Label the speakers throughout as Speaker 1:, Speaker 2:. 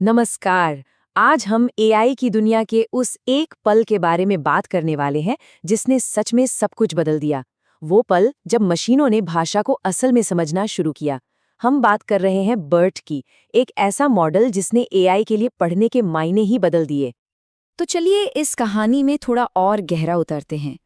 Speaker 1: नमस्कार। आज हम एआई की दुनिया के उस एक पल के बारे में बात करने वाले हैं जिसने सच में सब कुछ बदल दिया। वो पल जब मशीनों ने भाषा को असल में समझना शुरू किया। हम बात कर रहे हैं बर्ट की, एक ऐसा मॉडल जिसने एआई के लिए पढ़ने के मायने ही बदल दिए।
Speaker 2: तो चलिए इस कहानी में थोड़ा और गहरा उतरते हैं।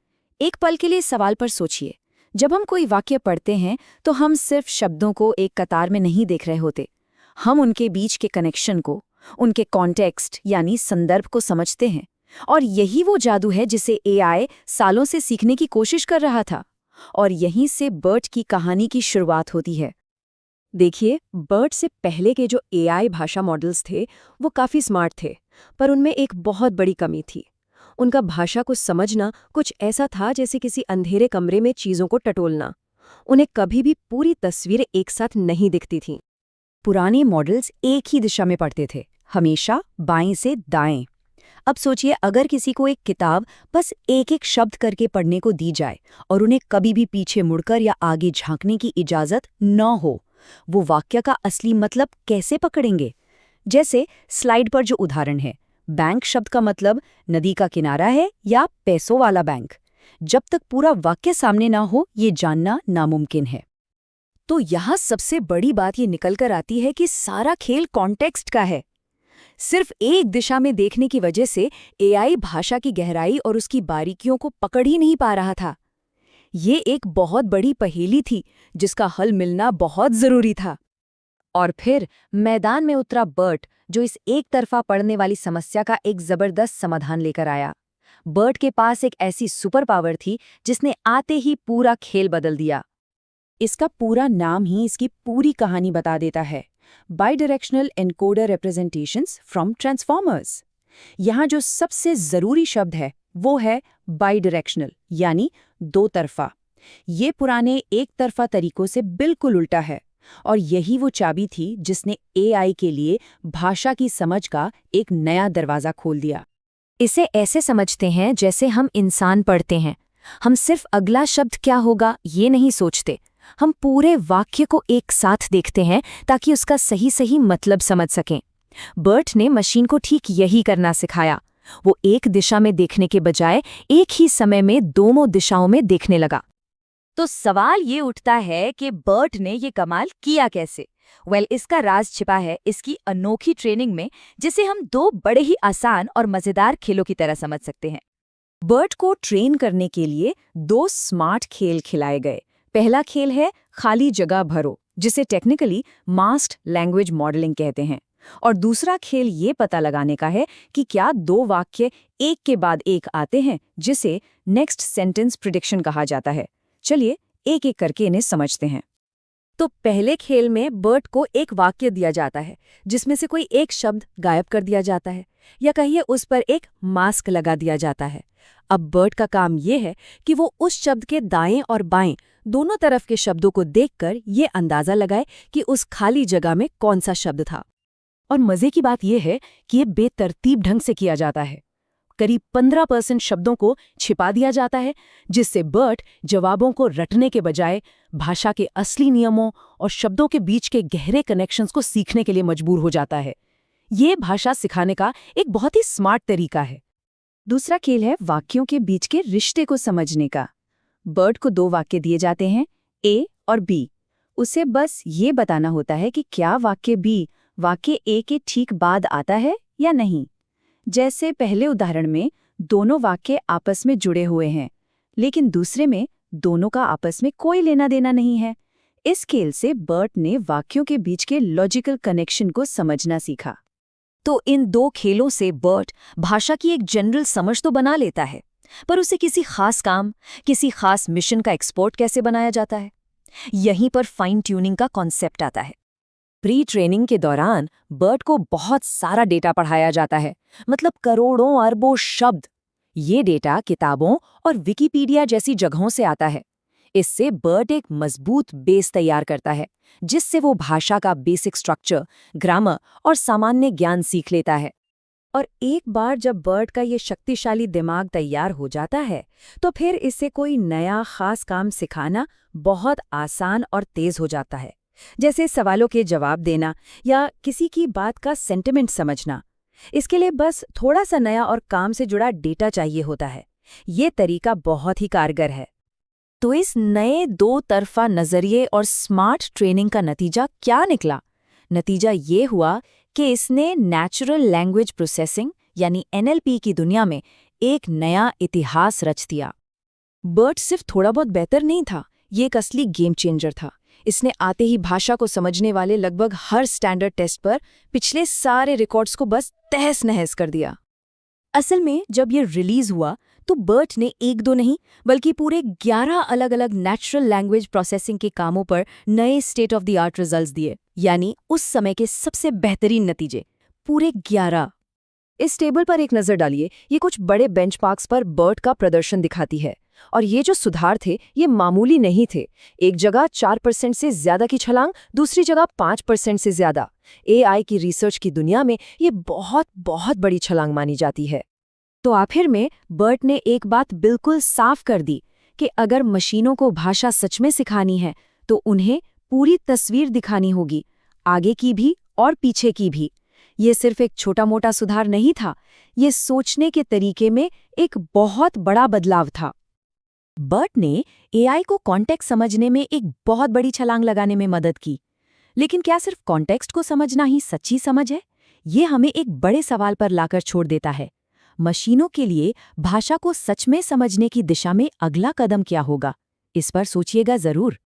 Speaker 2: एक पल के लिए इस सवाल पर सोचिए। जब हम कोई वाक्य पढ़ते हैं तो हम सिर्फ शब्दों को एक कतार में नहीं देख रहे होते। हम उनके बीच के कनेक्शन को, उनके कॉन्टेक्स्ट यानी संदर्भ को समझते हैं। और यही वो जादू है जिसे एआई सालों से सीखने की कोशिश कर रहा था। और यहीं से बर्ट की कहानी की शुरुआत होती है।
Speaker 1: देखिए, बर्ट से पहले के जो एआई भाषा मॉडल्स थे वो काफ़ी स्मार्ट थे, पर उनमें एक बहुत बड़ी कमी थी। उनका भाषा को समझना कुछ ऐसा था जैसे किसी अंधेरे कमरे में चीज़ों को टटोलना। उन्हें कभी भी पूरी तस्वीरें एक साथ नहीं दिखती थीं।
Speaker 2: पुराने मॉडल्स एक ही दिशा में पढ़ते थे, हमेशा बाएं से दाएं। अब सोचिए अगर किसी को एक किताब बस एक एक शब्द करके पढ़ने को दी जाए और उन्हें कभी भी पीछे मुड़कर या आगे झांकने की इजाजत न हो, वो वाक्य का असली मतलब कैसे पकड़ेंगे? जैसे स्लाइड पर जो उदाहरण है, बैंक शब्द का मतलब नदी का किनारा है या पैसों वाला बैंक। जब तक पूरा वाक्य सामने ना हो, ये जानना नामुमकिन है।
Speaker 1: तो यहाँ सबसे बड़ी बात ये निकल कर आती है कि सारा खेल कॉन्टेक्स्ट का है। सिर्फ एक दिशा में देखने की वजह से एआई भाषा की गहराई और उसकी बारीकियों को पकड़ ही नहीं पा रहा था। ये एक बहुत बड़ी पहेली थी जिसका हल मिलना बहुत जरूरी था। और फिर मैदान में उतरा बर्ट, जो इस एक तरफा पढ़ने वाली समस्या का एक जबरदस्त समाधान लेकर आया। बर्ट के पास एक ऐसी सुपर पावर थी जिसने आते ही पूरा खेल बदल दिया।
Speaker 2: इसका पूरा नाम ही इसकी पूरी कहानी बता देता है। बाइडायरेक्शनल एनकोडर रिप्रेजेंटेशंस फ्रॉम ट्रांसफॉर्मर्स। यहाँ जो सबसे जरूरी शब्द है वो है बाइडायरेक्शनल, यानी दो तरफा। ये पुराने एक तरफा तरीकों से बिल्कुल उल्टा है। और यही वो चाबी थी जिसने एआई के लिए भाषा की समझ का एक नया दरवाजा खोल दिया।
Speaker 1: इसे ऐसे समझते हैं जैसे हम इंसान पढ़ते हैं। हम सिर्फ अगला शब्द क्या होगा ये नहीं सोचते, हम पूरे वाक्य को एक साथ देखते हैं ताकि उसका सही सही मतलब समझ सकें। बर्ट ने मशीन को ठीक यही करना सिखाया। वो एक दिशा में देखने के बजाय एक ही समय में दोनों दिशाओं में देखने लगा। तो सवाल ये उठता है कि बर्ट ने ये कमाल किया कैसे? इसका राज छिपा है इसकी अनोखी ट्रेनिंग में, जिसे हम दो बड़े ही आसान और मजेदार खेलों की तरह समझ सकते हैं। बर्ट को ट्रेन करने के लिए दो स्मार्ट खेल खिलाए गए। पहला खेल है खाली जगह भरो, जिसे टेक्निकली मास्क्ड लैंग्वेज मॉडलिंग कहते हैं। और दूसरा खेल ये पता लगाने का है कि क्या दो वाक्य एक के बाद एक आते हैं, जिसे नेक्स्ट सेंटेंस प्रिडिक्शन कहा जाता है। चलिए एक एक करके इन्हें समझते हैं। तो पहले खेल में बर्ट को एक वाक्य दिया जाता है जिसमें से कोई एक शब्द गायब कर दिया जाता है, या कहिए उस पर एक मास्क लगा दिया जाता है। अब बर्ट का काम ये है कि वो उस शब्द के दाएं और बाएं दोनों तरफ के शब्दों को देखकर ये अंदाजा लगाए कि उस खाली जगह में कौन सा शब्द था। और मजे की बात यह है कि ये बेतरतीब ढंग से किया जाता है। करीब 15% शब्दों को छिपा दिया जाता है, जिससे बर्ट जवाबों को रटने के बजाय भाषा के असली नियमों और शब्दों के बीच के गहरे कनेक्शंस को सीखने के लिए मजबूर हो जाता है। ये भाषा सिखाने का एक बहुत ही स्मार्ट तरीका है। दूसरा खेल है वाक्यों के बीच के रिश्ते को समझने का। बर्ट को दो वाक्य दिए जाते हैं, ए और बी। उसे बस ये बताना होता है कि क्या वाक्य बी वाक्य ए के ठीक बाद आता है या नहीं। जैसे पहले उदाहरण में दोनों वाक्य आपस में जुड़े हुए हैं, लेकिन दूसरे में दोनों का आपस में कोई लेना देना नहीं है। इस खेल से बर्ट ने वाक्यों के बीच के लॉजिकल कनेक्शन को समझना सीखा। तो इन दो खेलों से बर्ट भाषा की एक जनरल समझ तो बना लेता है, पर उसे किसी खास काम, किसी खास मिशन का एक्सपर्ट कैसे बनाया जाता है? यहीं पर फाइन ट्यूनिंग का कॉन्सेप्ट आता है। प्री ट्रेनिंग के दौरान बर्ट को बहुत सारा डेटा पढ़ाया जाता है, मतलब करोड़ों अरबों शब्द। ये डेटा किताबों और विकिपीडिया जैसी जगहों से आता है। इससे बर्ट एक मजबूत बेस तैयार करता है, जिससे वो भाषा का बेसिक स्ट्रक्चर, ग्रामर और सामान्य ज्ञान सीख लेता है। और एक बार जब बर्ट का ये शक्तिशाली दिमाग तैयार हो जाता है, तो फिर इसे कोई नया खास काम सिखाना बहुत आसान और तेज हो जाता है।
Speaker 2: जैसे सवालों के जवाब देना या किसी की बात का सेंटिमेंट समझना। इसके लिए बस थोड़ा सा नया और काम से जुड़ा डेटा चाहिए होता है। ये तरीका बहुत ही कारगर है।
Speaker 1: तो इस नए दो तरफा नजरिए और स्मार्ट ट्रेनिंग का नतीजा क्या निकला? नतीजा ये हुआ कि इसने नेचुरल लैंग्वेज प्रोसेसिंग यानी NLP की दुनिया में एक नया इतिहास रच दिया।
Speaker 2: बर्ट सिर्फ थोड़ा बहुत बेहतर नहीं था, ये एक असली गेम चेंजर था। इसने आते ही भाषा को समझने वाले लगभग हर स्टैंडर्ड टेस्ट पर पिछले सारे रिकॉर्ड्स को बस तहस नहस कर दिया। असल में जब ये रिलीज हुआ तो बर्ट ने एक दो नहीं बल्कि पूरे 11 अलग अलग नेचुरल लैंग्वेज प्रोसेसिंग के कामों पर नए state of the art results दिए, यानी उस समय के सबसे बेहतरीन नतीजे, पूरे 11। इस टेबल पर एक नजर डालिए। ये कुछ बड़े बेंचमार्क्स पर बर्ट का प्रदर्शन दिखाती है। और ये जो सुधार थे ये मामूली नहीं थे। एक जगह 4% से ज्यादा की छलांग, दूसरी जगह 5% से ज्यादा। AI की रिसर्च की दुनिया में ये बहुत बहुत बड़ी छलांग मानी जाती है। तो आखिर में बर्ट ने एक बात बिल्कुल साफ कर दी कि अगर मशीनों को भाषा सच में सिखानी है तो उन्हें पूरी तस्वीर दिखानी होगी, आगे की भी और पीछे की भी। ये सिर्फ एक छोटा मोटा सुधार नहीं था, ये सोचने के तरीके में एक बहुत बड़ा बदलाव था। बर्ट ने AI को कॉन्टेक्स्ट समझने में एक बहुत बड़ी छलांग लगाने में मदद की। लेकिन क्या सिर्फ कॉन्टेक्स्ट को समझना ही सच्ची समझ है? ये हमें एक बड़े सवाल पर लाकर छोड़ देता है। मशीनों के लिए भाषा को सच में समझने की दिशा में अगला कदम क्या होगा? इस पर सोचिएगा जरूर।